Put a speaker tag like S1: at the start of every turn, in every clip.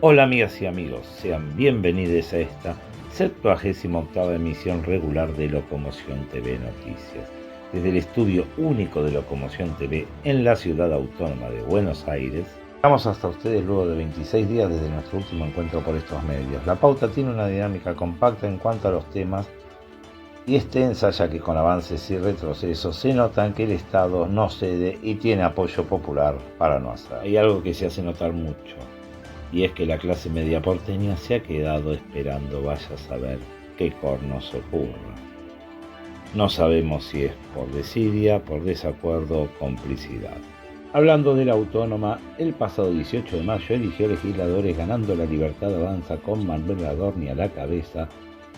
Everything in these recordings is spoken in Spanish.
S1: Hola amigas y amigos, sean bienvenidos a esta 78ª emisión regular de Locomoción TV Noticias, desde el estudio único de Locomoción TV en la ciudad autónoma de Buenos Aires. Llegamos hasta ustedes luego de 26 días desde nuestro último encuentro por estos medios. La pauta tiene una dinámica compacta en cuanto a los temas y extensa, ya que con avances y retrocesos se notan que el Estado no cede y tiene apoyo popular para no hacer. Hay algo que se hace notar mucho, y es que la clase media porteña se ha quedado esperando vaya a saber qué cornos ocurra. No sabemos si es por desidia, por desacuerdo o complicidad. Hablando de la autónoma, el pasado 18 de mayo eligió legisladores ganando La Libertad Avanza con Manuel Adorni a la cabeza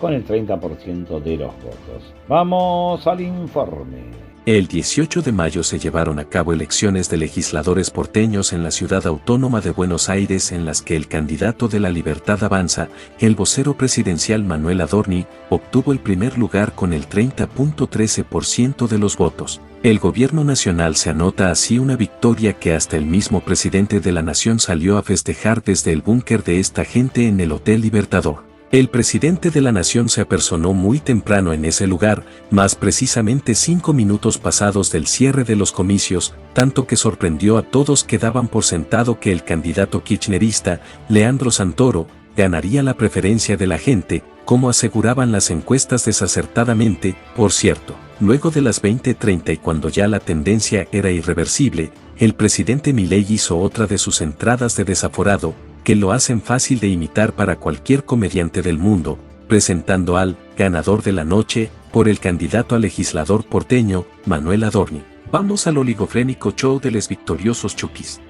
S1: con el 30% de los votos. ¡Vamos al informe!
S2: El 18 de mayo se llevaron a cabo elecciones de legisladores porteños en la ciudad autónoma de Buenos Aires, en las que el candidato de La Libertad Avanza, el vocero presidencial Manuel Adorni, obtuvo el primer lugar con el 30.13% de los votos. El gobierno nacional se anota así una victoria que hasta el mismo presidente de la nación salió a festejar desde el búnker de esta gente en el Hotel Libertador. El presidente de la nación se apersonó muy temprano en ese lugar, más precisamente 5 minutos pasados del cierre de los comicios, tanto que sorprendió a todos que daban por sentado que el candidato kirchnerista, Leandro Santoro, ganaría la preferencia de la gente, como aseguraban las encuestas desacertadamente, por cierto. Luego de las 20:30 y cuando ya la tendencia era irreversible, el presidente Milei hizo otra de sus entradas de desaforado, que lo hacen fácil de imitar para cualquier comediante del mundo, presentando al ganador de la noche por el candidato a legislador porteño, Manuel Adorni. Vamos al oligofrénico show de los victoriosos Chukis.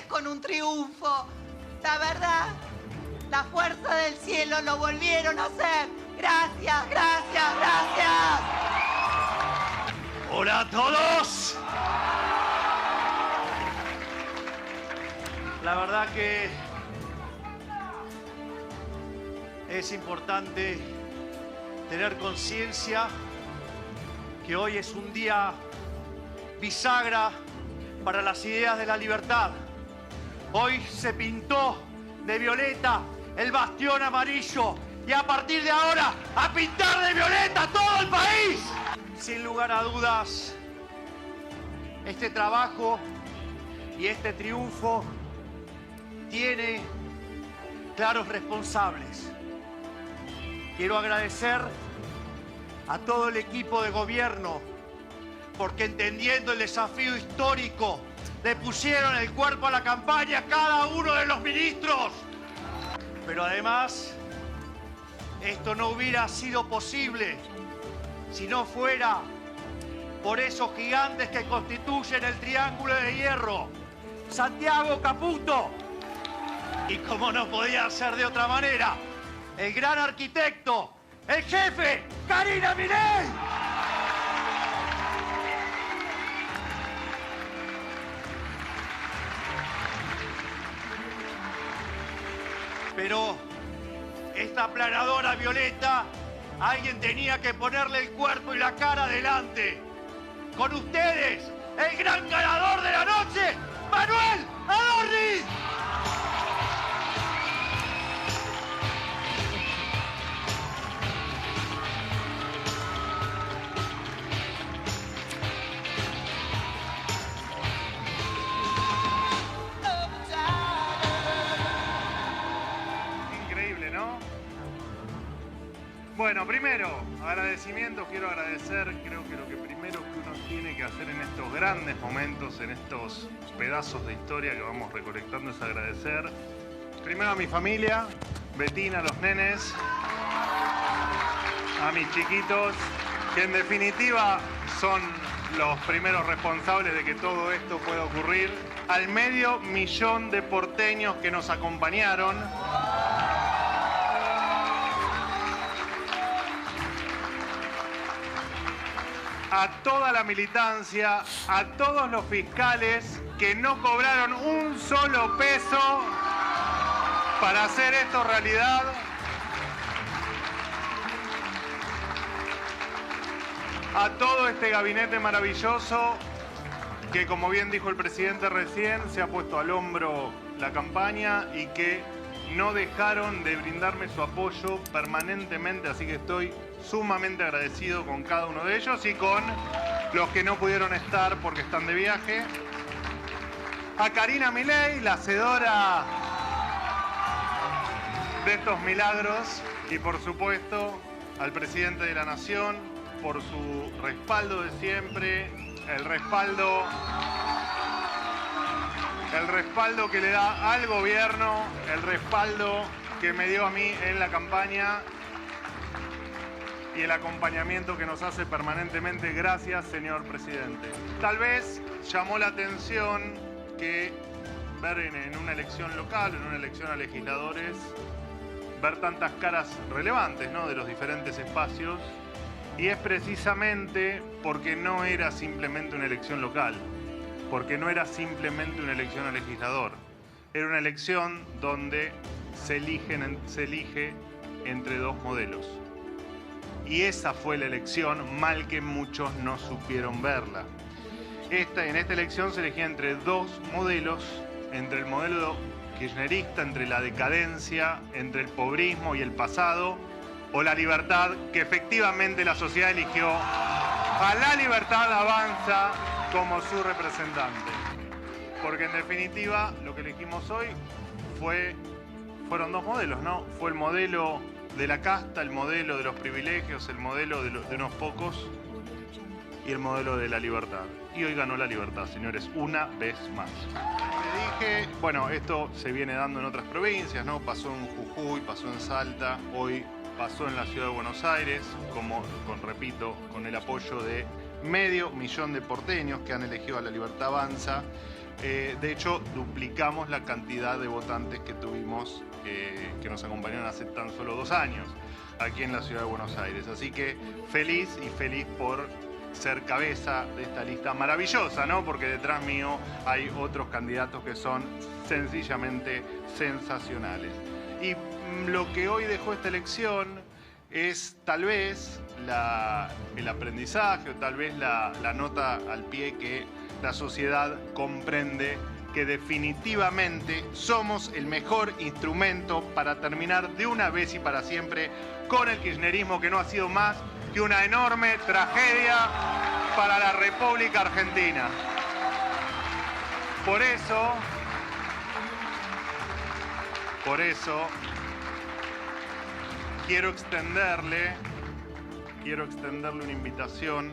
S3: Con un triunfo. La verdad, la fuerza del cielo lo volvieron a hacer. Gracias, gracias, gracias.
S4: Hola a todos. La verdad que es importante tener conciencia que hoy es un día bisagra para las ideas de la libertad. Hoy se pintó de violeta el bastión amarillo y a partir de ahora a pintar de violeta todo el país. Sin lugar a dudas, este trabajo y este triunfo tiene claros responsables. Quiero agradecer a todo el equipo de gobierno porque, entendiendo el desafío histórico, le pusieron el cuerpo a la campaña cada uno de los ministros. Pero además, esto no hubiera sido posible si no fuera por esos gigantes que constituyen el Triángulo de Hierro: Santiago Caputo, y como no podía ser de otra manera, el gran arquitecto, el jefe, Karina Milei. Pero esta aplanadora violeta, alguien tenía que ponerle el cuerpo y la cara adelante. Con ustedes, el gran ganador de la noche, Manuel Adorni.
S5: Bueno, primero, agradecimiento, quiero agradecer, creo que lo que primero que uno tiene que hacer en estos grandes momentos, en estos pedazos de historia que vamos recolectando, es agradecer primero a mi familia, Betina, a los nenes, a mis chiquitos, que en definitiva son los primeros responsables de que todo esto pueda ocurrir, al 500.000 de porteños que nos acompañaron, a toda la militancia, a todos los fiscales que no cobraron un solo peso para hacer esto realidad. A todo este gabinete maravilloso que, como bien dijo el presidente recién, se ha puesto al hombro la campaña y que no dejaron de brindarme su apoyo permanentemente, así que estoy sumamente agradecido con cada uno de ellos y con los que no pudieron estar porque están de viaje. A Karina Milei, la hacedora de estos milagros, y por supuesto al presidente de la Nación por su respaldo de siempre, el respaldo que le da al gobierno, el respaldo que me dio a mí en la campaña y el acompañamiento que nos hace permanentemente. Gracias, señor presidente. Tal vez llamó la atención que ver en una elección local, en una elección a legisladores, ver tantas caras relevantes, ¿no?, de los diferentes espacios, y es precisamente porque no era simplemente una elección local, porque no era simplemente una elección a legislador, era una elección donde se elige entre dos modelos. Y esa fue la elección, mal que muchos no supieron verla. En esta elección se elegía entre dos modelos, entre el modelo kirchnerista, entre la decadencia, entre el pobrismo y el pasado, o la libertad, que efectivamente la sociedad eligió a La Libertad Avanza como su representante. Porque en definitiva lo que elegimos hoy fueron dos modelos, ¿no? Fue el modelo de la casta, el modelo de los privilegios, el modelo de unos pocos y el modelo de la libertad. Y hoy ganó la libertad, señores, una vez más. Le dije, bueno, esto se viene dando en otras provincias, ¿no? Pasó en Jujuy, pasó en Salta, hoy pasó en la ciudad de Buenos Aires, repito, con el apoyo de 500.000 de porteños que han elegido a La Libertad Avanza. De hecho, duplicamos la cantidad de votantes que tuvimos, que nos acompañaron hace tan solo 2 años aquí en la ciudad de Buenos Aires. Así que feliz por ser cabeza de esta lista maravillosa, ¿no? Porque detrás mío hay otros candidatos que son sencillamente sensacionales. Y lo que hoy dejó esta elección es tal vez el aprendizaje o tal vez la nota al pie que la sociedad comprende que definitivamente somos el mejor instrumento para terminar de una vez y para siempre con el kirchnerismo, que no ha sido más que una enorme tragedia para la República Argentina. Por eso quiero extenderle una invitación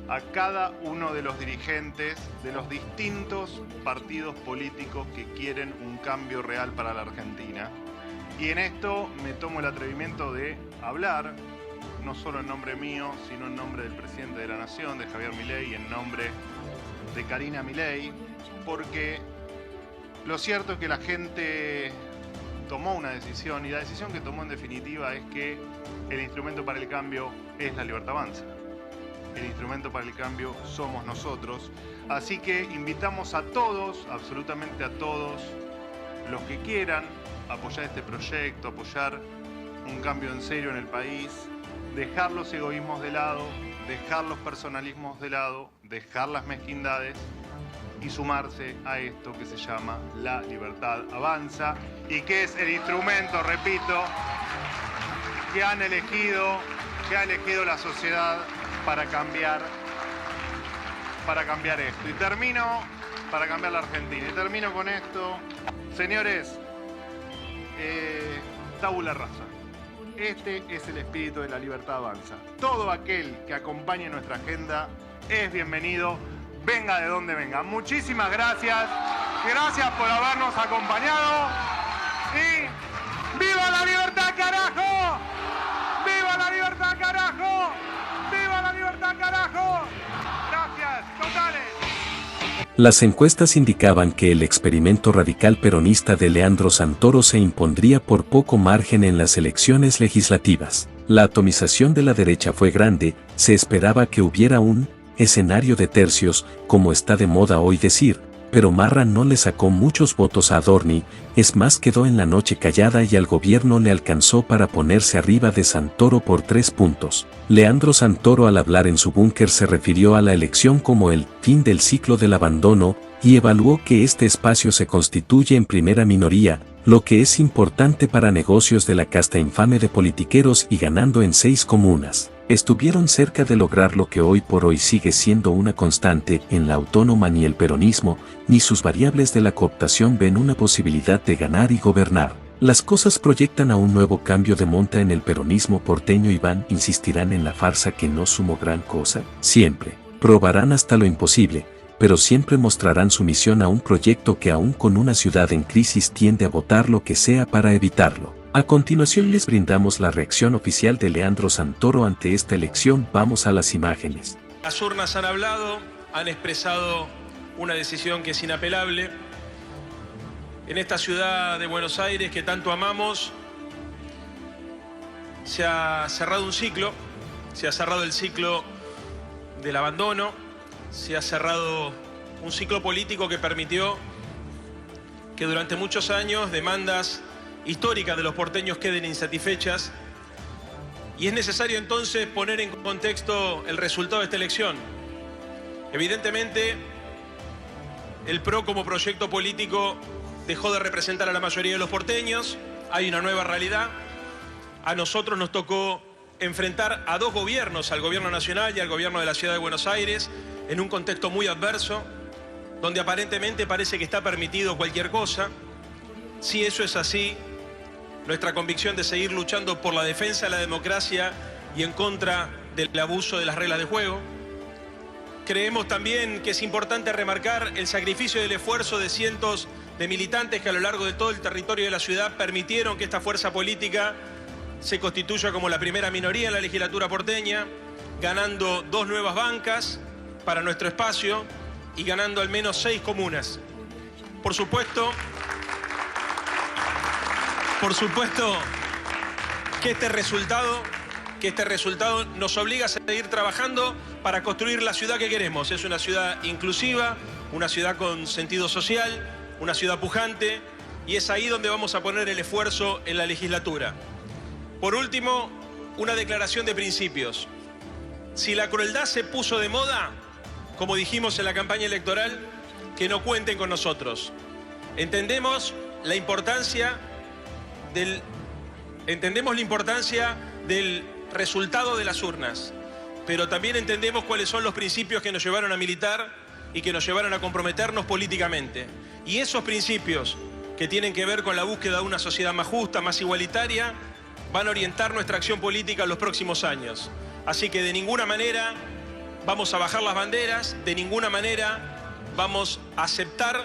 S5: a cada uno de los dirigentes de los distintos partidos políticos que quieren un cambio real para la Argentina. Y en esto me tomo el atrevimiento de hablar, no solo en nombre mío, sino en nombre del presidente de la Nación, de Javier Milei, y en nombre de Karina Milei, porque lo cierto es que la gente tomó una decisión, y la decisión que tomó en definitiva es que el instrumento para el cambio es La Libertad Avanza. El instrumento para el cambio somos nosotros. Así que invitamos a todos, absolutamente a todos, los que quieran apoyar este proyecto, apoyar un cambio en serio en el país, dejar los egoísmos de lado, dejar los personalismos de lado, dejar las mezquindades y sumarse a esto que se llama La Libertad Avanza y que es el instrumento, repito, que ha elegido la sociedad para cambiar esto. Y termino, para cambiar la Argentina. Y termino con esto. Señores, tabula rasa. Este es el espíritu de La Libertad Avanza. Todo aquel que acompañe nuestra agenda es bienvenido, venga de donde venga. Muchísimas gracias. Gracias por habernos acompañado. Y ¡viva la libertad, carajo! ¡Viva la libertad, carajo! ¡Viva la libertad, carajo!
S2: Las encuestas indicaban que el experimento radical peronista de Leandro Santoro se impondría por poco margen en las elecciones legislativas. La atomización de la derecha fue grande, se esperaba que hubiera un escenario de tercios, como está de moda hoy decir, pero Marra no le sacó muchos votos a Adorni, es más quedó en la noche callada y al gobierno le alcanzó para ponerse arriba de Santoro por 3 puntos. Leandro Santoro al hablar en su búnker se refirió a la elección como el fin del ciclo del abandono y evaluó que este espacio se constituye en primera minoría, lo que es importante para negocios de la casta infame de politiqueros y ganando en 6 comunas. Estuvieron cerca de lograr lo que hoy por hoy sigue siendo una constante en la autónoma. Ni el peronismo, ni sus variables de la cooptación ven una posibilidad de ganar y gobernar. Las cosas proyectan a un nuevo cambio de monta en el peronismo porteño y insistirán en la farsa que no sumo gran cosa. Siempre, probarán hasta lo imposible, pero siempre mostrarán sumisión a un proyecto que aún con una ciudad en crisis tiende a votar lo que sea para evitarlo. A continuación les brindamos la reacción oficial de Leandro Santoro ante esta elección. Vamos a las imágenes.
S6: Las urnas han hablado, han expresado una decisión que es inapelable. En esta ciudad de Buenos Aires que tanto amamos, se ha cerrado un ciclo, se ha cerrado el ciclo del abandono, se ha cerrado un ciclo político que permitió que durante muchos años demandas históricas de los porteños queden insatisfechas y es necesario entonces poner en contexto el resultado de esta elección. Evidentemente, el PRO como proyecto político dejó de representar a la mayoría de los porteños, hay una nueva realidad. A nosotros nos tocó enfrentar a 2 gobiernos, al gobierno nacional y al gobierno de la ciudad de Buenos Aires, en un contexto muy adverso, donde aparentemente parece que está permitido cualquier cosa. Si eso es así, nuestra convicción de seguir luchando por la defensa de la democracia y en contra del abuso de las reglas de juego. Creemos también que es importante remarcar el sacrificio y el esfuerzo de cientos de militantes que a lo largo de todo el territorio de la ciudad permitieron que esta fuerza política se constituya como la primera minoría en la legislatura porteña, ganando 2 nuevas bancas para nuestro espacio y ganando al menos 6 comunas. Por supuesto que este resultado nos obliga a seguir trabajando para construir la ciudad que queremos. Es una ciudad inclusiva, una ciudad con sentido social, una ciudad pujante, y es ahí donde vamos a poner el esfuerzo en la legislatura. Por último, una declaración de principios. Si la crueldad se puso de moda, como dijimos en la campaña electoral, que no cuenten con nosotros. Entendemos la importancia del resultado de las urnas, pero también entendemos cuáles son los principios que nos llevaron a militar y que nos llevaron a comprometernos políticamente. Y esos principios que tienen que ver con la búsqueda de una sociedad más justa, más igualitaria, van a orientar nuestra acción política en los próximos años. Así que de ninguna manera vamos a bajar las banderas, de ninguna manera vamos a aceptar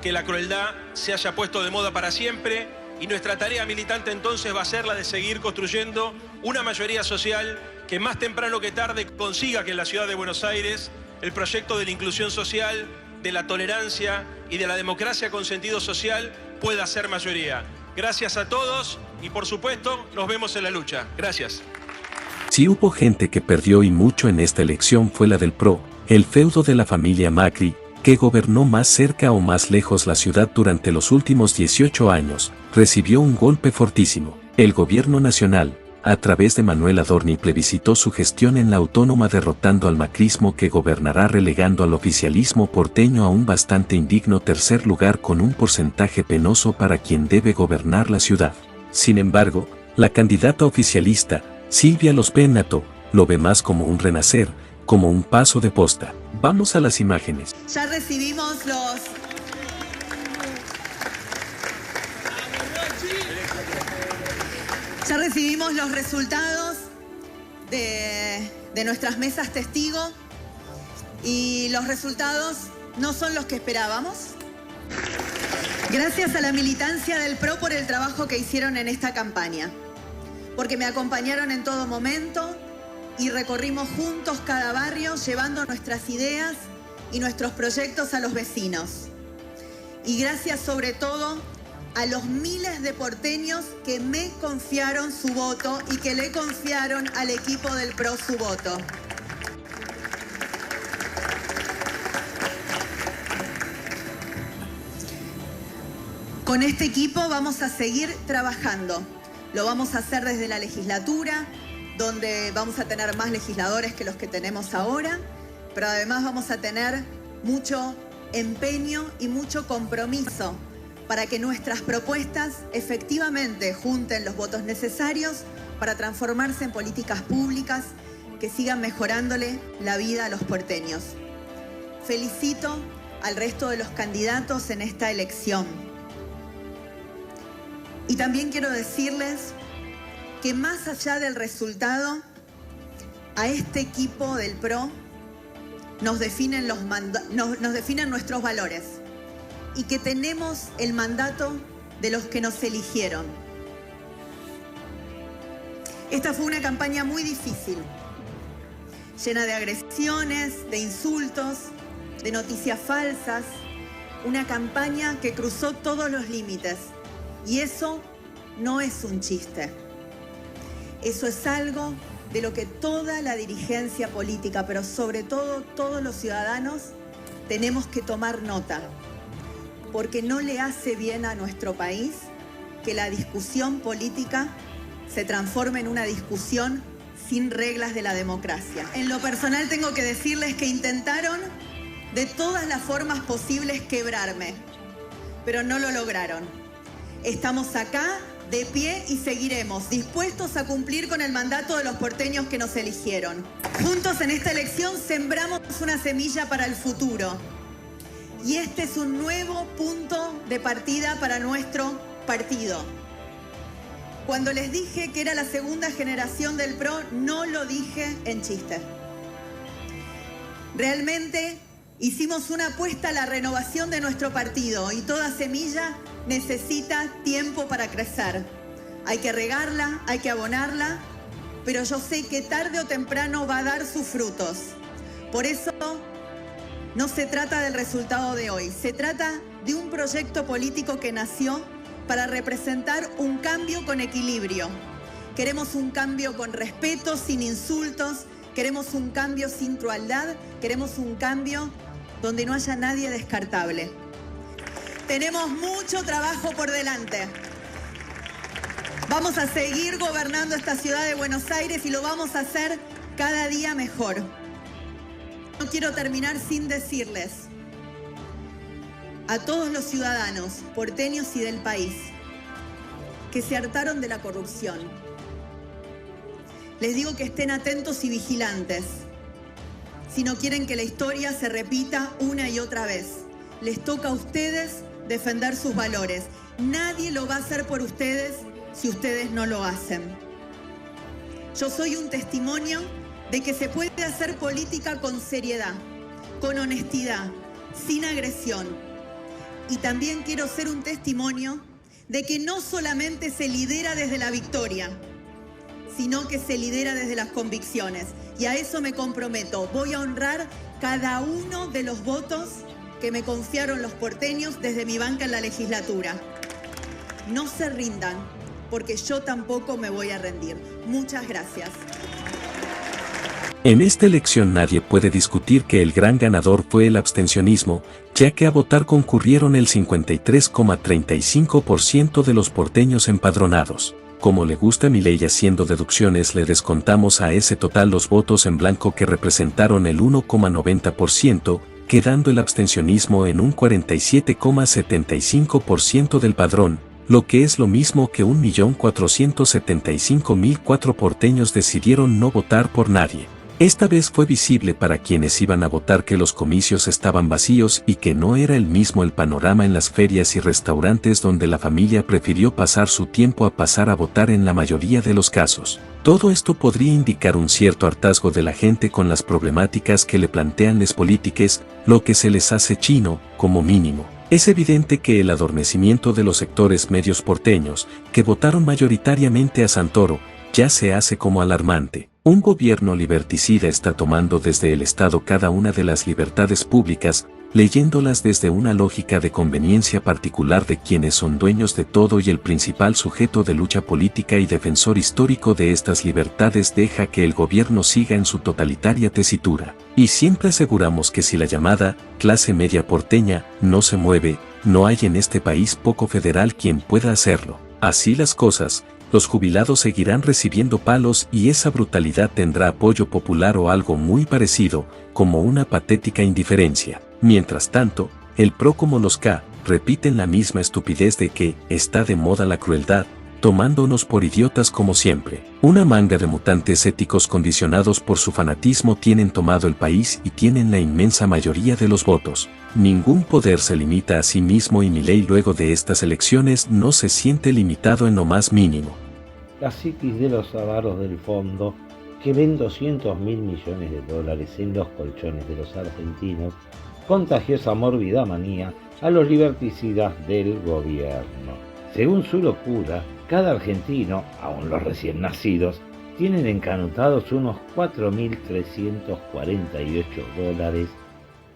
S6: que la crueldad se haya puesto de moda para siempre. Y nuestra tarea militante entonces va a ser la de seguir construyendo una mayoría social que más temprano que tarde consiga que en la ciudad de Buenos Aires el proyecto de la inclusión social, de la tolerancia y de la democracia con sentido social pueda ser mayoría. Gracias a todos y por supuesto nos vemos en la lucha. Gracias.
S2: Si hubo gente que perdió y mucho en esta elección fue la del PRO, el feudo de la familia Macri, que gobernó más cerca o más lejos la ciudad durante los últimos 18 años, recibió un golpe fortísimo. El gobierno nacional, a través de Manuel Adorni, plebiscitó su gestión en la autónoma derrotando al macrismo que gobernará, relegando al oficialismo porteño a un bastante indigno 3er lugar con un porcentaje penoso para quien debe gobernar la ciudad. Sin embargo, la candidata oficialista, Silvia Los Penato, lo ve más como un renacer, como un paso de posta. Vamos a las imágenes.
S3: Ya recibimos los resultados de nuestras mesas testigo y los resultados no son los que esperábamos. Gracias a la militancia del PRO por el trabajo que hicieron en esta campaña, porque me acompañaron en todo momento y recorrimos juntos cada barrio llevando nuestras ideas y nuestros proyectos a los vecinos. Y gracias sobre todo a los miles de porteños que me confiaron su voto y que le confiaron al equipo del PRO su voto. Con este equipo vamos a seguir trabajando. Lo vamos a hacer desde la legislatura, donde vamos a tener más legisladores que los que tenemos ahora, pero además vamos a tener mucho empeño y mucho compromiso para que nuestras propuestas efectivamente junten los votos necesarios para transformarse en políticas públicas que sigan mejorándole la vida a los porteños. Felicito al resto de los candidatos en esta elección. Y también quiero decirles que más allá del resultado, a este equipo del PRO nos definen nuestros valores y que tenemos el mandato de los que nos eligieron. Esta fue una campaña muy difícil, llena de agresiones, de insultos, de noticias falsas, una campaña que cruzó todos los límites. Y eso no es un chiste. Eso es algo de lo que toda la dirigencia política, pero sobre todo todos los ciudadanos, tenemos que tomar nota. Porque no le hace bien a nuestro país que la discusión política se transforme en una discusión sin reglas de la democracia. En lo personal tengo que decirles que intentaron de todas las formas posibles quebrarme, pero no lo lograron. Estamos acá, de pie, y seguiremos dispuestos a cumplir con el mandato de los porteños que nos eligieron. Juntos en esta elección sembramos una semilla para el futuro. Y este es un nuevo punto de partida para nuestro partido. Cuando les dije que era la segunda generación del PRO, no lo dije en chiste. Realmente hicimos una apuesta a la renovación de nuestro partido y toda semilla necesita tiempo para crecer. Hay que regarla, hay que abonarla, pero yo sé que tarde o temprano va a dar sus frutos. Por eso no se trata del resultado de hoy, se trata de un proyecto político que nació para representar un cambio con equilibrio. Queremos un cambio con respeto, sin insultos, queremos un cambio sin crueldad, queremos un cambio donde no haya nadie descartable. Tenemos mucho trabajo por delante. Vamos a seguir gobernando esta ciudad de Buenos Aires y lo vamos a hacer cada día mejor. No quiero terminar sin decirles a todos los ciudadanos porteños y del país que se hartaron de la corrupción. Les digo que estén atentos y vigilantes si no quieren que la historia se repita una y otra vez. Les toca a ustedes defender sus valores. Nadie lo va a hacer por ustedes si ustedes no lo hacen. Yo soy un testimonio de que se puede hacer política con seriedad, con honestidad, sin agresión. Y también quiero ser un testimonio de que no solamente se lidera desde la victoria, sino que se lidera desde las convicciones. Y a eso me comprometo. Voy a honrar cada uno de los votos que me confiaron los porteños desde mi banca en la legislatura. No se rindan, porque yo tampoco me voy a rendir. Muchas gracias.
S2: En esta elección nadie puede discutir que el gran ganador fue el abstencionismo, ya que a votar concurrieron el 53,35% de los porteños empadronados. Como le gusta a Milei, haciendo deducciones, le descontamos a ese total los votos en blanco que representaron el 1,90%, quedando el abstencionismo en un 47,75% del padrón, lo que es lo mismo que 1.475.004 porteños decidieron no votar por nadie. Esta vez fue visible para quienes iban a votar que los comicios estaban vacíos y que no era el mismo el panorama en las ferias y restaurantes donde la familia prefirió pasar su tiempo a pasar a votar en la mayoría de los casos. Todo esto podría indicar un cierto hartazgo de la gente con las problemáticas que le plantean les polítiques, lo que se les hace chino, como mínimo. Es evidente que el adormecimiento de los sectores medios porteños, que votaron mayoritariamente a Santoro, ya se hace como alarmante. Un gobierno liberticida está tomando desde el Estado cada una de las libertades públicas, leyéndolas desde una lógica de conveniencia particular de quienes son dueños de todo, y el principal sujeto de lucha política y defensor histórico de estas libertades deja que el gobierno siga en su totalitaria tesitura. Y siempre aseguramos que si la llamada clase media porteña no se mueve, no hay en este país poco federal quien pueda hacerlo. Así las cosas, los jubilados seguirán recibiendo palos y esa brutalidad tendrá apoyo popular o algo muy parecido, como una patética indiferencia. Mientras tanto, el PRO como los K repiten la misma estupidez de que está de moda la crueldad, tomándonos por idiotas como siempre. Una manga de mutantes éticos condicionados por su fanatismo tienen tomado el país y tienen la inmensa mayoría de los votos. Ningún poder se limita a sí mismo y Milei luego de estas elecciones no se siente limitado en lo más mínimo.
S1: La psiquis de los avaros del fondo, que ven 200.000 millones de dólares en los colchones de los argentinos, contagió esa mórbida manía a los liberticidas del gobierno. Según su locura, cada argentino, aun los recién nacidos, tienen encanutados unos 4.348 dólares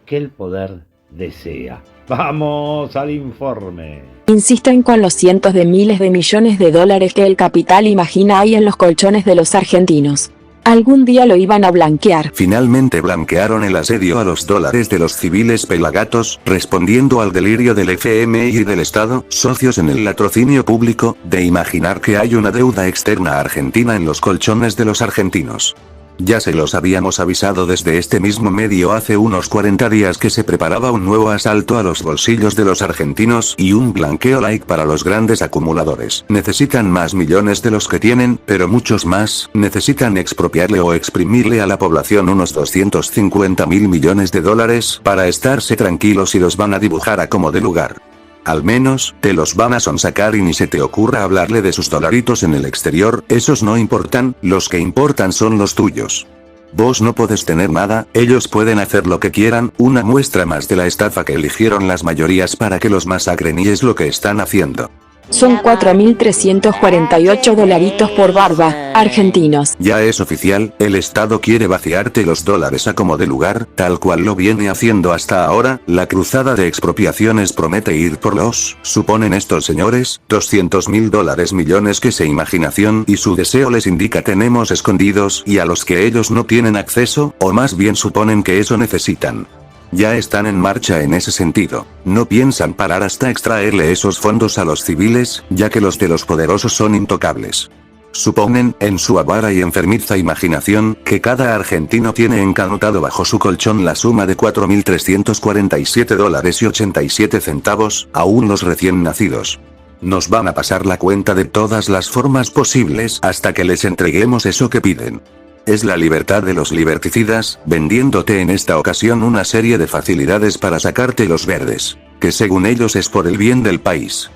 S1: que el poder desea. ¡Vamos al informe!
S7: Insisten con los cientos de miles de millones de dólares que el capital imagina hay en los colchones de los argentinos. Algún día lo iban a blanquear.
S8: Finalmente blanquearon el asedio a los dólares de los civiles pelagatos, respondiendo al delirio del FMI y del Estado, socios en el latrocinio público, de imaginar que hay una deuda externa argentina en los colchones de los argentinos. Ya se los habíamos avisado desde este mismo medio hace unos 40 días que se preparaba un nuevo asalto a los bolsillos de los argentinos y un blanqueo light para los grandes acumuladores. Necesitan más millones de los que tienen, pero muchos más. Necesitan expropiarle o exprimirle a la población unos 250.000 millones de dólares para estarse tranquilos y los van a dibujar a como de lugar. Al menos, te los van a sonsacar y ni se te ocurra hablarle de sus dolaritos en el exterior, esos no importan, los que importan son los tuyos. Vos no podés tener nada, ellos pueden hacer lo que quieran, una muestra más de la estafa que eligieron las mayorías para que los masacren y es lo que están haciendo.
S7: Son 4.348 dolaritos por barba, argentinos.
S8: Ya es oficial, el Estado quiere vaciarte los dólares a como de lugar, tal cual lo viene haciendo hasta ahora. La cruzada de expropiaciones promete ir por los, suponen estos señores, 200.000 dólares millones que se imaginación y su deseo les indica tenemos escondidos y a los que ellos no tienen acceso, o más bien suponen que eso necesitan. Ya están en marcha en ese sentido. No piensan parar hasta extraerle esos fondos a los civiles, ya que los de los poderosos son intocables. Suponen, en su avara y enfermiza imaginación, que cada argentino tiene encanutado bajo su colchón la suma de 4.347 dólares y 87 centavos, aún los recién nacidos. Nos van a pasar la cuenta de todas las formas posibles hasta que les entreguemos eso que piden. Es la libertad de los liberticidas, vendiéndote en esta ocasión una serie de facilidades para sacarte los verdes, que según ellos es por el bien del país.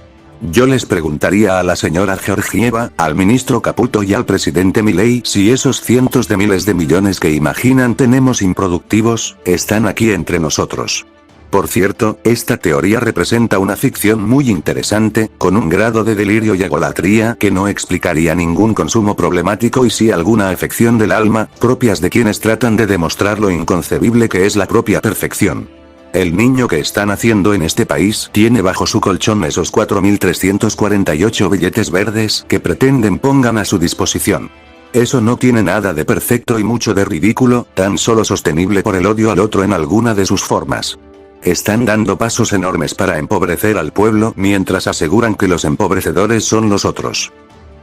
S8: Yo les preguntaría a la señora Georgieva, al ministro Caputo y al presidente Milei si esos cientos de miles de millones que imaginan tenemos improductivos, están aquí entre nosotros. Por cierto, esta teoría representa una ficción muy interesante, con un grado de delirio y egolatría que no explicaría ningún consumo problemático y sí alguna afección del alma, propias de quienes tratan de demostrar lo inconcebible que es la propia perfección. El niño que están haciendo en este país tiene bajo su colchón esos 4.348 billetes verdes que pretenden pongan a su disposición. Eso no tiene nada de perfecto y mucho de ridículo, tan solo sostenible por el odio al otro en alguna de sus formas. Están dando pasos enormes para empobrecer al pueblo mientras aseguran que los empobrecedores son los otros.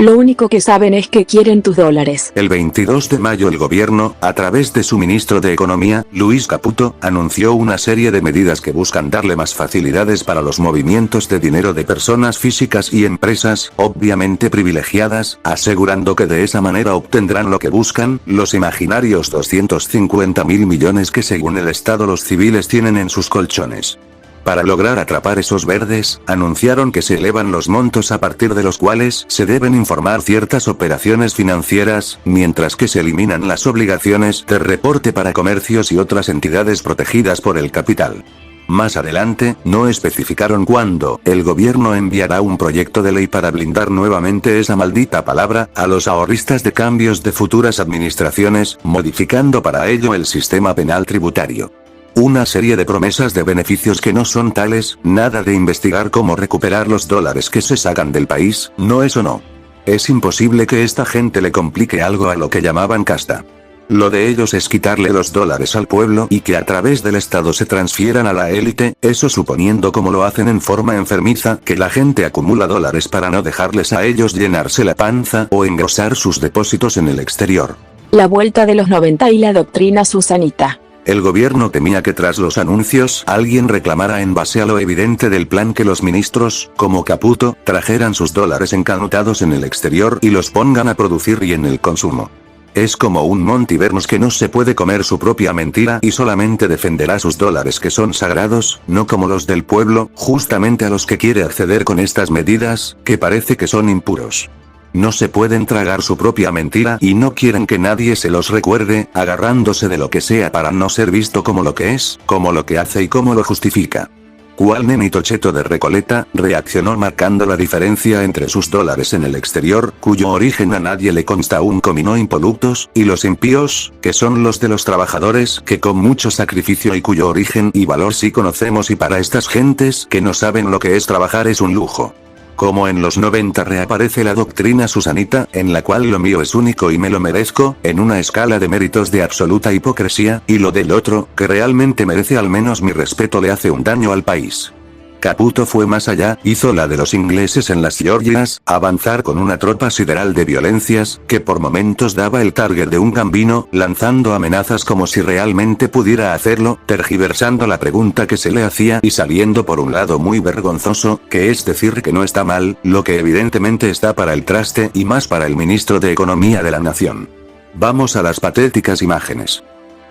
S7: Lo único que saben es que quieren tus dólares.
S8: El 22 de mayo el gobierno, a través de su ministro de Economía, Luis Caputo, anunció una serie de medidas que buscan darle más facilidades para los movimientos de dinero de personas físicas y empresas, obviamente privilegiadas, asegurando que de esa manera obtendrán lo que buscan, los imaginarios 250.000 millones que según el Estado los civiles tienen en sus colchones. Para lograr atrapar esos verdes, anunciaron que se elevan los montos a partir de los cuales se deben informar ciertas operaciones financieras, mientras que se eliminan las obligaciones de reporte para comercios y otras entidades protegidas por el capital. Más adelante, no especificaron cuándo, el gobierno enviará un proyecto de ley para blindar nuevamente esa maldita palabra, a los ahorristas de cambios de futuras administraciones, modificando para ello el sistema penal tributario. Una serie de promesas de beneficios que no son tales, nada de investigar cómo recuperar los dólares que se sacan del país, no eso no. Es imposible que esta gente le complique algo a lo que llamaban casta. Lo de ellos es quitarle los dólares al pueblo y que a través del Estado se transfieran a la élite, eso suponiendo como lo hacen en forma enfermiza, que la gente acumula dólares para no dejarles a ellos llenarse la panza o engrosar sus depósitos en el exterior.
S7: La vuelta de los 90 y la doctrina Susanita.
S8: El gobierno temía que tras los anuncios alguien reclamara en base a lo evidente del plan que los ministros, como Caputo, trajeran sus dólares encanutados en el exterior y los pongan a producir y en el consumo. Es como un Montivernos que no se puede comer su propia mentira y solamente defenderá sus dólares que son sagrados, no como los del pueblo, justamente a los que quiere acceder con estas medidas, que parece que son impuros. No se pueden tragar su propia mentira y no quieren que nadie se los recuerde, agarrándose de lo que sea para no ser visto como lo que es, como lo que hace y cómo lo justifica. Cual nenito cheto de Recoleta, reaccionó marcando la diferencia entre sus dólares en el exterior, cuyo origen a nadie le consta un comino impolutos, y los impíos, que son los de los trabajadores, que con mucho sacrificio y cuyo origen y valor sí conocemos y para estas gentes que no saben lo que es trabajar es un lujo. Como en los 90 reaparece la doctrina Susanita, en la cual lo mío es único y me lo merezco, en una escala de méritos de absoluta hipocresía, y lo del otro, que realmente merece al menos mi respeto le hace un daño al país. Caputo fue más allá, hizo la de los ingleses en las Georgias, avanzar con una tropa sideral de violencias, que por momentos daba el target de un gambino, lanzando amenazas como si realmente pudiera hacerlo, tergiversando la pregunta que se le hacía y saliendo por un lado muy vergonzoso, que es decir que no está mal, lo que evidentemente está para el traste y más para el ministro de Economía de la Nación. Vamos a las patéticas imágenes.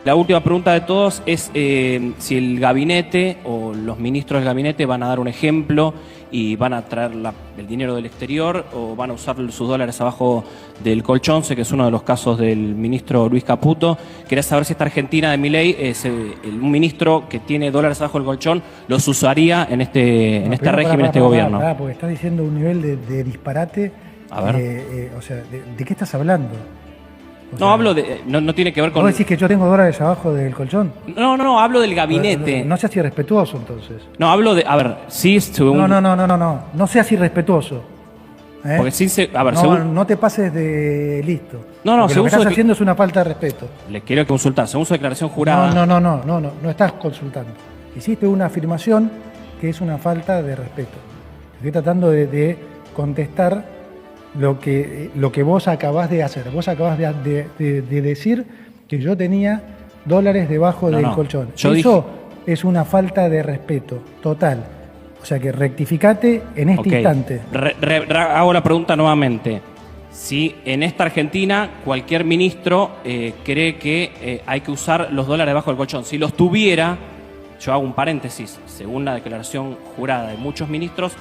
S9: La última pregunta de todos es si el gabinete o los ministros del gabinete van a dar un ejemplo y van a traer el dinero del exterior o van a usar sus dólares abajo del colchón, sé que es uno de los casos del ministro Luis Caputo. Quería saber si esta Argentina de Milei, un ministro que tiene dólares abajo del colchón, los usaría en este régimen, en este gobierno.
S10: Porque estás diciendo un nivel de disparate.
S9: A ver.
S10: O sea, ¿de qué estás hablando?
S9: No, hablo de. No tiene que ver con.
S10: ¿Vos decís que yo tengo dólares abajo del colchón?
S9: No, hablo del gabinete.
S10: No seas irrespetuoso entonces.
S9: No, hablo de. A ver, sí, según.
S10: No. No seas irrespetuoso.
S9: Porque sí a ver,
S10: no te pases de listo.
S9: No,
S10: lo que estás haciendo es una falta de respeto.
S9: Le quiero consultar, según su declaración jurada.
S10: No estás consultando. Hiciste una afirmación que es una falta de respeto. Estoy tratando de contestar lo que vos acabás de hacer. Vos acabás de decir que yo tenía dólares debajo del colchón. Eso es una falta de respeto total. O sea que rectificate en este instante.
S9: Hago la pregunta nuevamente. Si en esta Argentina cualquier ministro cree que hay que usar los dólares debajo del colchón, si los tuviera, yo hago un paréntesis, según la declaración jurada de muchos ministros,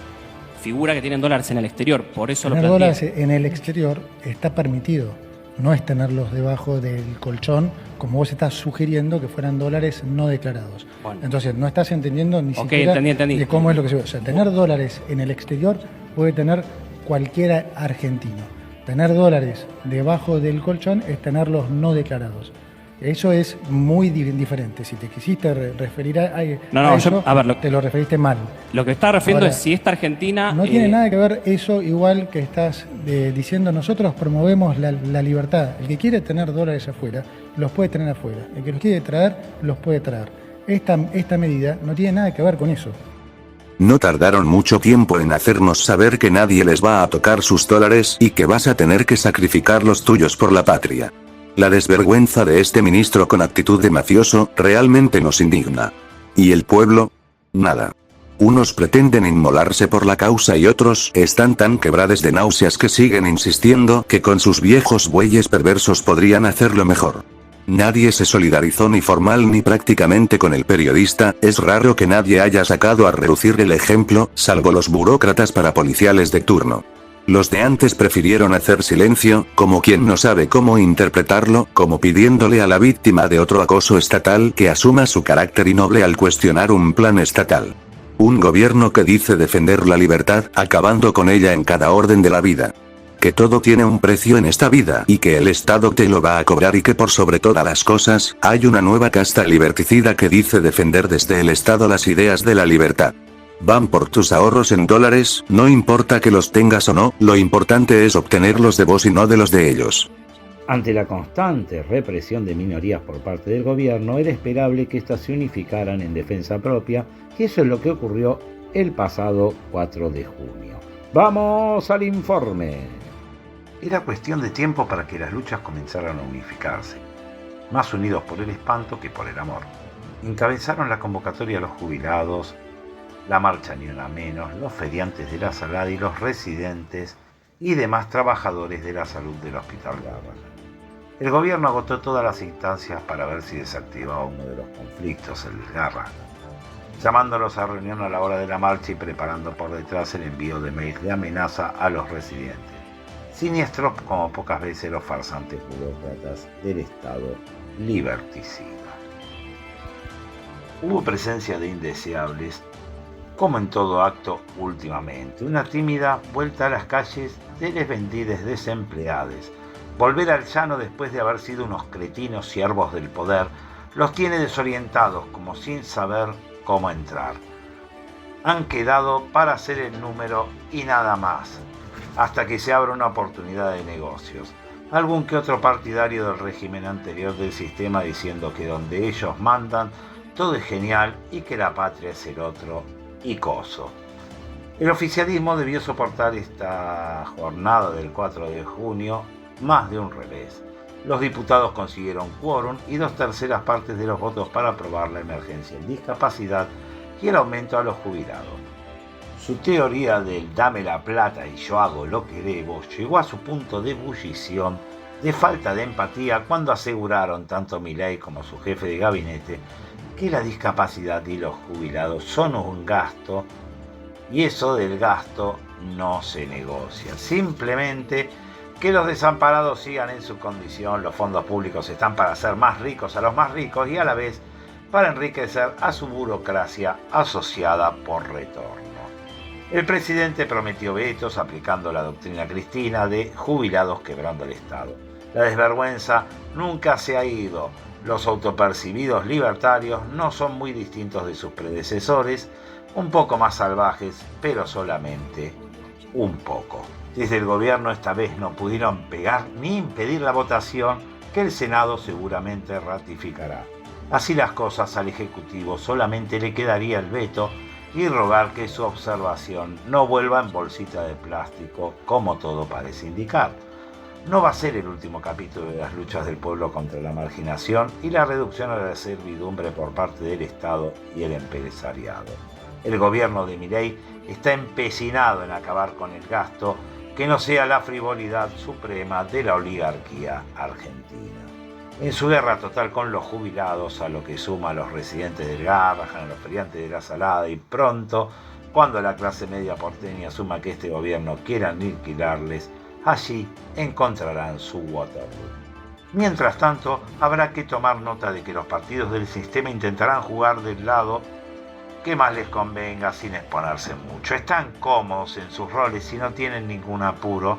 S9: figura que tienen dólares en el exterior, por eso
S10: tener
S9: lo planteé.
S10: Dólares en el exterior está permitido, no es tenerlos debajo del colchón, como vos estás sugiriendo que fueran dólares no declarados. Bueno. Entonces no estás entendiendo ni siquiera
S9: entendí.
S10: de cómo es lo que se ve. O sea, tener dólares en el exterior puede tener cualquier argentino. Tener dólares debajo del colchón es tenerlos no declarados. Eso es muy diferente. Si te quisiste referir a eso, te lo referiste mal.
S9: Lo que está refiriendo es si esta Argentina...
S10: No tiene nada que ver eso, igual que estás diciendo, nosotros promovemos la libertad. El que quiere tener dólares afuera, los puede tener afuera. El que los quiere traer, los puede traer. Esta medida no tiene nada que ver con eso.
S8: No tardaron mucho tiempo en hacernos saber que nadie les va a tocar sus dólares y que vas a tener que sacrificar los tuyos por la patria. La desvergüenza de este ministro con actitud de mafioso realmente nos indigna. ¿Y el pueblo? Nada. Unos pretenden inmolarse por la causa y otros están tan quebrados de náuseas que siguen insistiendo que con sus viejos bueyes perversos podrían hacerlo mejor. Nadie se solidarizó ni formal ni prácticamente con el periodista, es raro que nadie haya sacado a relucir el ejemplo, salvo los burócratas parapoliciales de turno. Los de antes prefirieron hacer silencio, como quien no sabe cómo interpretarlo, como pidiéndole a la víctima de otro acoso estatal que asuma su carácter innoble al cuestionar un plan estatal. Un gobierno que dice defender la libertad, acabando con ella en cada orden de la vida. Que todo tiene un precio en esta vida y que el Estado te lo va a cobrar y que por sobre todas las cosas, hay una nueva casta liberticida que dice defender desde el Estado las ideas de la libertad. Van por tus ahorros en dólares, no importa que los tengas o no, lo importante es obtenerlos de vos y no de los de ellos.
S1: Ante la constante represión de minorías por parte del gobierno, era esperable que éstas se unificaran en defensa propia, y eso es lo que ocurrió el pasado 4 de junio. ¡Vamos al informe! Era cuestión de tiempo para que las luchas comenzaran a unificarse, más unidos por el espanto que por el amor. Encabezaron la convocatoria a los jubilados, la marcha Ni Una Menos, los feriantes de la Salada y los residentes y demás trabajadores de la salud del Hospital Garrahan. El gobierno agotó todas las instancias para ver si desactivaba uno de los conflictos, el del Garrahan, llamándolos a reunión a la hora de la marcha y preparando por detrás el envío de mails de amenaza a los residentes, siniestros como pocas veces los farsantes burócratas del Estado liberticida. Hubo presencia de indeseables, como en todo acto últimamente, una tímida vuelta a las calles de les vendides desempleados. Volver al llano después de haber sido unos cretinos siervos del poder los tiene desorientados, como sin saber cómo entrar. Han quedado para hacer el número y nada más, hasta que se abra una oportunidad de negocios. Algún que otro partidario del régimen anterior del sistema diciendo que donde ellos mandan todo es genial y que la patria es el otro y coso. El oficialismo debió soportar esta jornada del 4 de junio más de un revés. Los diputados consiguieron quórum y 2/3 partes de los votos para aprobar la emergencia en discapacidad y el aumento a los jubilados. Su teoría del dame la plata y yo hago lo que debo llegó a su punto de ebullición, de falta de empatía, cuando aseguraron tanto Milei como su jefe de gabinete que la discapacidad y los jubilados son un gasto, y eso del gasto no se negocia. Simplemente que los desamparados sigan en su condición. Los fondos públicos están para hacer más ricos a los más ricos y a la vez para enriquecer a su burocracia asociada por retorno. El presidente prometió vetos aplicando la doctrina cristina de jubilados quebrando el Estado. La desvergüenza nunca se ha ido. Los autopercibidos libertarios no son muy distintos de sus predecesores, un poco más salvajes, pero solamente un poco. Desde el gobierno esta vez no pudieron pegar ni impedir la votación que el Senado seguramente ratificará. Así las cosas, al Ejecutivo solamente le quedaría el veto y rogar que su observación no vuelva en bolsita de plástico, como todo parece indicar. No va a ser el último capítulo de las luchas del pueblo contra la marginación y la reducción a la servidumbre por parte del Estado y el empresariado. El gobierno de Milei está empecinado en acabar con el gasto, que no sea la frivolidad suprema de la oligarquía argentina. En su guerra total con los jubilados, a lo que suma a los residentes del Garrahan, a los feriantes de la Salada, y pronto, cuando la clase media porteña asuma que este gobierno quiera aniquilarles, allí encontrarán su Waterloo. Mientras tanto, habrá que tomar nota de que los partidos del sistema intentarán jugar del lado que más les convenga sin exponerse mucho. Están cómodos en sus roles y no tienen ningún apuro,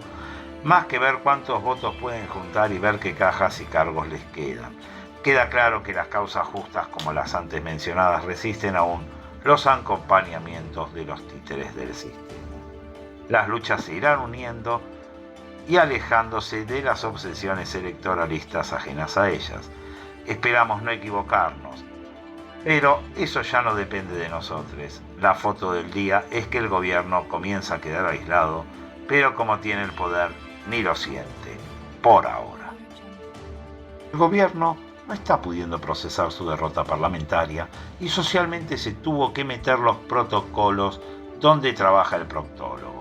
S1: más que ver cuántos votos pueden juntar y ver qué cajas y cargos les quedan. Queda claro que las causas justas como las antes mencionadas resisten aún los acompañamientos de los títeres del sistema. Las luchas se irán uniendo y alejándose de las obsesiones electoralistas ajenas a ellas. Esperamos no equivocarnos, pero eso ya no depende de nosotros. La foto del día es que el gobierno comienza a quedar aislado, pero como tiene el poder, ni lo siente, por ahora. El gobierno no está pudiendo procesar su derrota parlamentaria y socialmente se tuvo que meter los protocolos donde trabaja el proctólogo.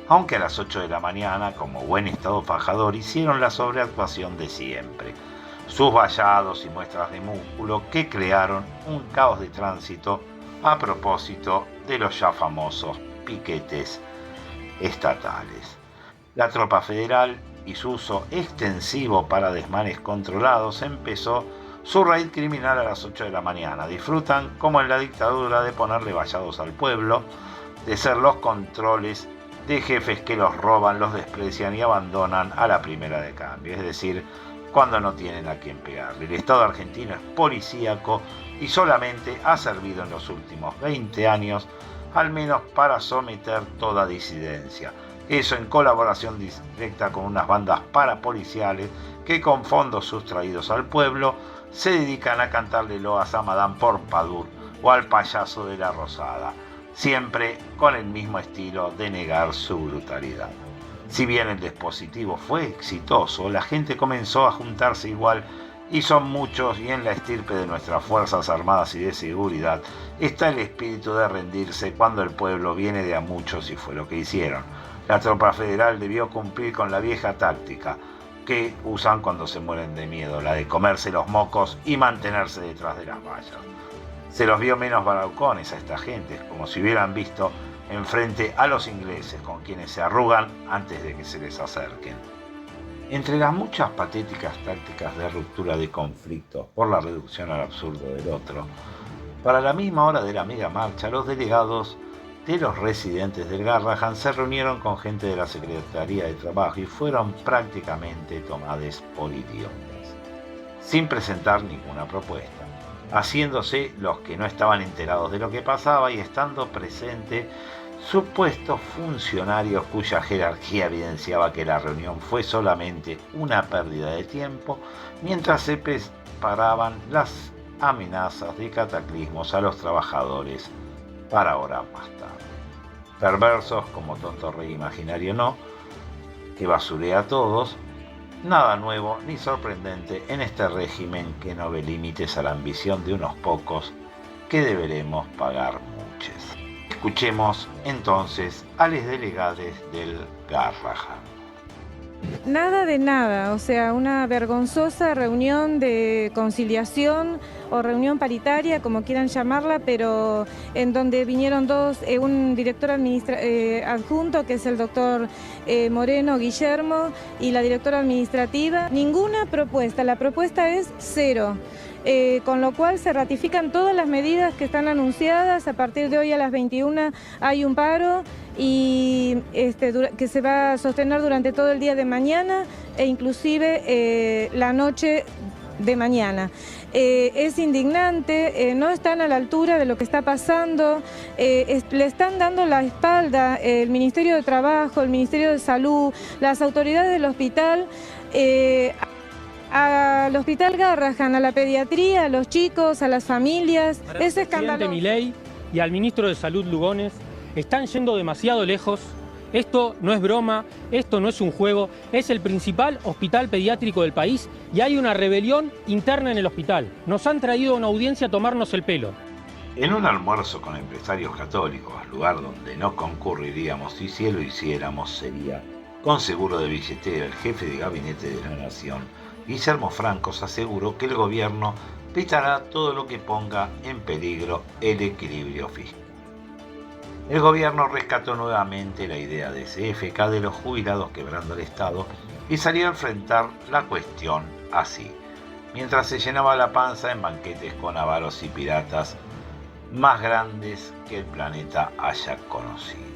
S1: Aunque a las 8 de la mañana, como buen estado fajador, hicieron la sobreactuación de siempre. Sus vallados y muestras de músculo que crearon un caos de tránsito a propósito de los ya famosos piquetes estatales. La tropa federal y su uso extensivo para desmanes controlados empezó su raid criminal a las 8 de la mañana. Disfrutan, como en la dictadura, de ponerle vallados al pueblo, de ser los controles de jefes que los roban, los desprecian y abandonan a la primera de cambio, es decir, cuando no tienen a quién pegarle. El Estado argentino es policíaco y solamente ha servido en los últimos 20 años, al menos para someter toda disidencia. Eso en colaboración directa con unas bandas parapoliciales que con fondos sustraídos al pueblo se dedican a cantarle loas a Madame Pompadour o al payaso de la Rosada, siempre con el mismo estilo de negar su brutalidad. Si bien el dispositivo fue exitoso, la gente comenzó a juntarse igual y son muchos, y en la estirpe de nuestras Fuerzas Armadas y de Seguridad está el espíritu de rendirse cuando el pueblo viene de a muchos, y fue lo que hicieron. La tropa federal debió cumplir con la vieja táctica que usan cuando se mueren de miedo, la de comerse los mocos y mantenerse detrás de las vallas. Se los vio menos bravucones a esta gente, como si hubieran visto enfrente a los ingleses, con quienes se arrugan antes de que se les acerquen. Entre las muchas patéticas tácticas de ruptura de conflictos por la reducción al absurdo del otro, para la misma hora de la mega marcha, los delegados de los residentes del Garrahan se reunieron con gente de la Secretaría de Trabajo y fueron prácticamente tomados por idiotas, sin presentar ninguna propuesta, haciéndose los que no estaban enterados de lo que pasaba y estando presente supuestos funcionarios cuya jerarquía evidenciaba que la reunión fue solamente una pérdida de tiempo, mientras se preparaban las amenazas de cataclismos a los trabajadores para horas más tarde. Perversos como Tonto Rey Imaginario no, que basurea a todos, nada nuevo ni sorprendente en este régimen que no ve límites a la ambición de unos pocos que deberemos pagar muchos. Escuchemos entonces a los delegados del Garrahan.
S11: Nada de nada, o sea, una vergonzosa reunión de conciliación o reunión paritaria, como quieran llamarla, pero en donde vinieron un director adjunto, que es el doctor Moreno Guillermo, y la directora administrativa. Ninguna propuesta, la propuesta es cero. Con lo cual se ratifican todas las medidas que están anunciadas. A partir de hoy a las 21 hay un paro y que se va a sostener durante todo el día de mañana e inclusive la noche de mañana. Es indignante, no están a la altura de lo que está pasando, le están dando la espalda el Ministerio de Trabajo, el Ministerio de Salud, las autoridades del hospital, al Hospital Garrahan, a la pediatría, a los chicos, a las familias. Es escandaloso.
S12: Al presidente Milei y al ministro de Salud Lugones están yendo demasiado lejos. Esto no es broma, esto no es un juego, es el principal hospital pediátrico del país y hay una rebelión interna en el hospital. Nos han traído a una audiencia a tomarnos el pelo.
S1: En un almuerzo con empresarios católicos, lugar donde no concurriríamos y si lo hiciéramos sería con seguro de billetera, el jefe de gabinete de la Nación, Guillermo Francos, aseguró que el gobierno vetará todo lo que ponga en peligro el equilibrio fiscal. El gobierno rescató nuevamente la idea de CFK de los jubilados quebrando el Estado y salió a enfrentar la cuestión así, mientras se llenaba la panza en banquetes con avaros y piratas más grandes que el planeta haya conocido.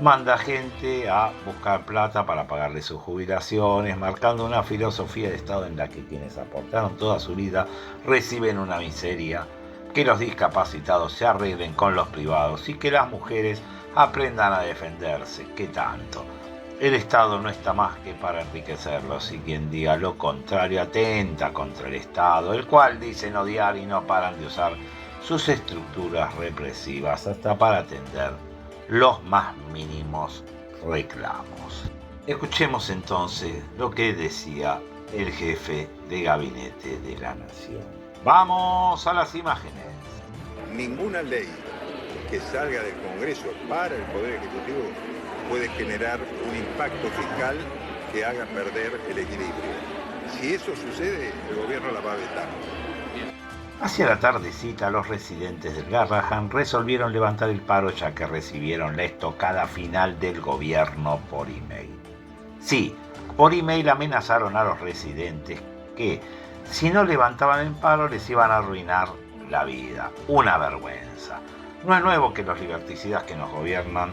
S1: Manda gente a buscar plata para pagarle sus jubilaciones, marcando una filosofía de Estado en la que quienes aportaron toda su vida reciben una miseria, que los discapacitados se arreglen con los privados y que las mujeres aprendan a defenderse. ¿Qué tanto? El Estado no está más que para enriquecerlos, y quien diga lo contrario atenta contra el Estado, el cual dicen odiar y no paran de usar sus estructuras represivas hasta para atender los más mínimos reclamos. Escuchemos entonces lo que decía el jefe de gabinete de la Nación. ¡Vamos a las imágenes!
S13: Ninguna ley que salga del Congreso para el Poder Ejecutivo puede generar un impacto fiscal que haga perder el equilibrio. Si eso sucede, el gobierno la va a vetar.
S1: Hacia la tardecita, los residentes del Garrahan resolvieron levantar el paro ya que recibieron la estocada final del gobierno por email. Sí, por email amenazaron a los residentes que, si no levantaban el paro, les iban a arruinar la vida. Una vergüenza. No es nuevo que los liberticidas que nos gobiernan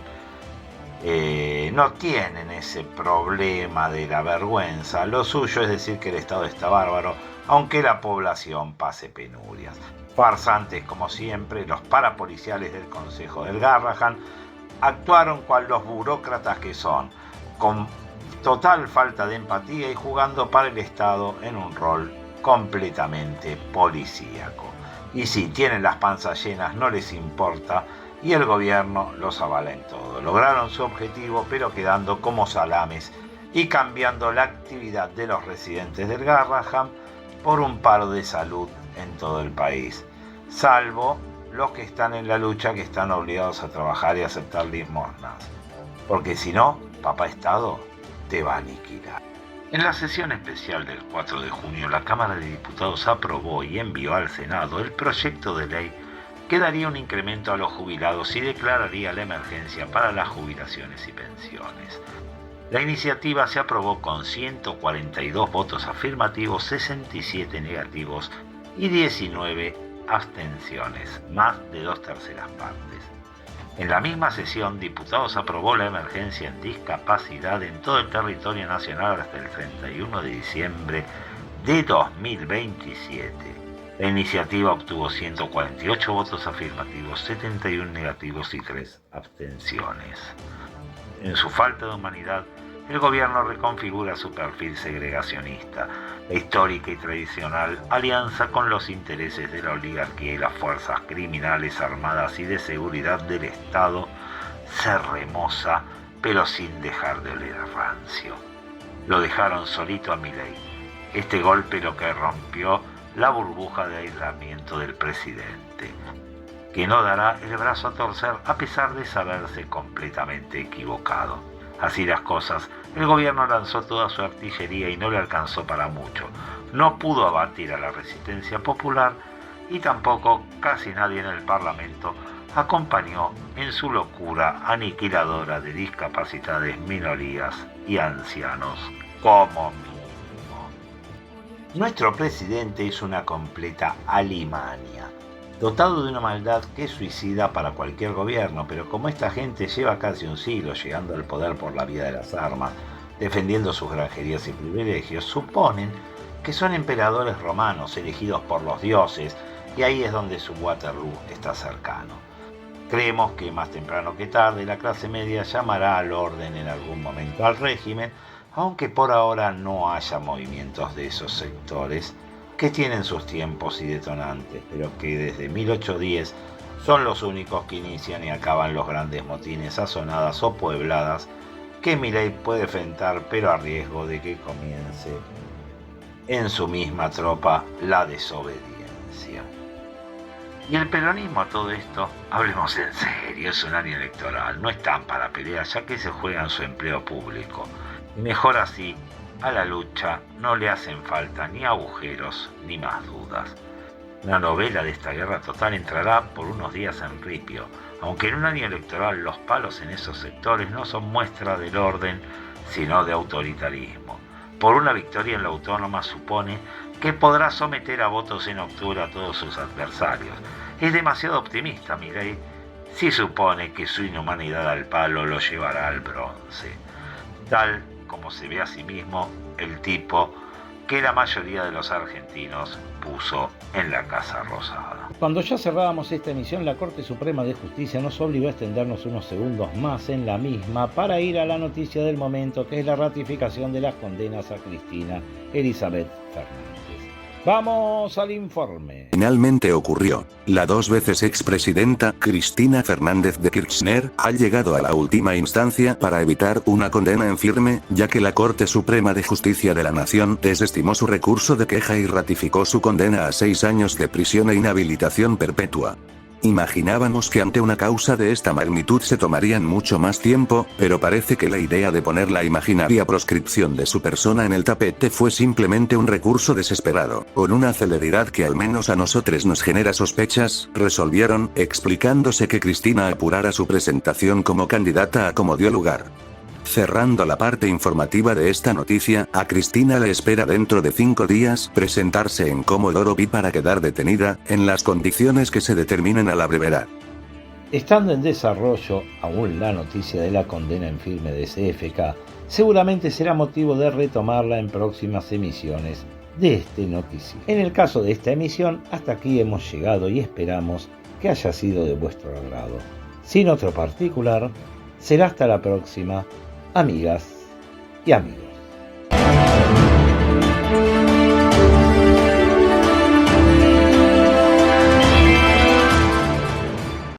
S1: no tienen ese problema de la vergüenza. Lo suyo es decir que el Estado está bárbaro, aunque la población pase penurias. Farsantes como siempre, los parapoliciales del Consejo del Garrahan actuaron cual los burócratas que son, con total falta de empatía y jugando para el Estado en un rol completamente policíaco. Y si tienen las panzas llenas no les importa y el gobierno los avala en todo. Lograron su objetivo pero quedando como salames y cambiando la actividad de los residentes del Garrahan por un paro de salud en todo el país, salvo los que están en la lucha, que están obligados a trabajar y aceptar limosnas, porque si no, papá Estado te va a aniquilar. En la sesión especial del 4 de junio, la Cámara de Diputados aprobó y envió al Senado el proyecto de ley que daría un incremento a los jubilados y declararía la emergencia para las jubilaciones y pensiones. La iniciativa se aprobó con 142 votos afirmativos, 67 negativos y 19 abstenciones, más de 2/3 partes. En la misma sesión, Diputados aprobó la emergencia en discapacidad en todo el territorio nacional hasta el 31 de diciembre de 2027. La iniciativa obtuvo 148 votos afirmativos, 71 negativos y 3 abstenciones. En su falta de humanidad, el gobierno reconfigura su perfil segregacionista, la histórica y tradicional alianza con los intereses de la oligarquía y las fuerzas criminales armadas y de seguridad del Estado se remoza, pero sin dejar de oler a rancio. Lo dejaron solito a Milei. Este golpe lo que rompió la burbuja de aislamiento del presidente, que no dará el brazo a torcer a pesar de saberse completamente equivocado. Así las cosas, el gobierno lanzó toda su artillería y no le alcanzó para mucho. No pudo abatir a la resistencia popular y tampoco casi nadie en el Parlamento acompañó en su locura aniquiladora de discapacitadas, minorías y ancianos como mínimo. Nuestro presidente es una completa alimaña, dotado de una maldad que es suicida para cualquier gobierno, pero como esta gente lleva casi un siglo llegando al poder por la vía de las armas, defendiendo sus granjerías y privilegios, suponen que son emperadores romanos elegidos por los dioses, y ahí es donde su Waterloo está cercano. Creemos que más temprano que tarde la clase media llamará al orden en algún momento al régimen, aunque por ahora no haya movimientos de esos sectores que tienen sus tiempos y detonantes, pero que desde 1810 son los únicos que inician y acaban los grandes motines, azonadas o puebladas que Milei puede enfrentar, pero a riesgo de que comience en su misma tropa la desobediencia. Y el peronismo a todo esto, hablemos en serio, es un año electoral, no están para pelear ya que se juegan su empleo público. Y mejor así, a la lucha no le hacen falta ni agujeros ni más dudas. La novela de esta guerra total entrará por unos días en ripio, aunque en un año electoral los palos en esos sectores no son muestra del orden, sino de autoritarismo. Por una victoria en la autónoma supone que podrá someter a votos en octubre a todos sus adversarios. Es demasiado optimista Milei si supone que su inhumanidad al palo lo llevará al bronce, tal como se ve a sí mismo el tipo que la mayoría de los argentinos puso en la Casa Rosada. Cuando ya cerrábamos esta emisión, la Corte Suprema de Justicia nos obligó a extendernos unos segundos más en la misma para ir a la noticia del momento, que es la ratificación de las condenas a Cristina Elizabeth Fernández. Vamos al informe.
S8: Finalmente ocurrió. La 2 veces expresidenta Cristina Fernández de Kirchner ha llegado a la última instancia para evitar una condena en firme, ya que la Corte Suprema de Justicia de la Nación desestimó su recurso de queja y ratificó su condena a 6 años de prisión e inhabilitación perpetua. Imaginábamos que ante una causa de esta magnitud se tomarían mucho más tiempo, pero parece que la idea de poner la imaginaria proscripción de su persona en el tapete fue simplemente un recurso desesperado. Con una celeridad que al menos a nosotros nos genera sospechas, resolvieron, explicándose que Cristina apurara su presentación como candidata a como dio lugar. Cerrando la parte informativa de esta noticia, a Cristina le espera dentro de 5 días presentarse en Comodoro Pi para quedar detenida, en las condiciones que se determinen a la brevedad.
S1: Estando en desarrollo aún la noticia de la condena en firme de CFK, seguramente será motivo de retomarla en próximas emisiones de este noticiero. En el caso de esta emisión, hasta aquí hemos llegado y esperamos que haya sido de vuestro agrado. Sin otro particular, será hasta la próxima, amigas y amigos.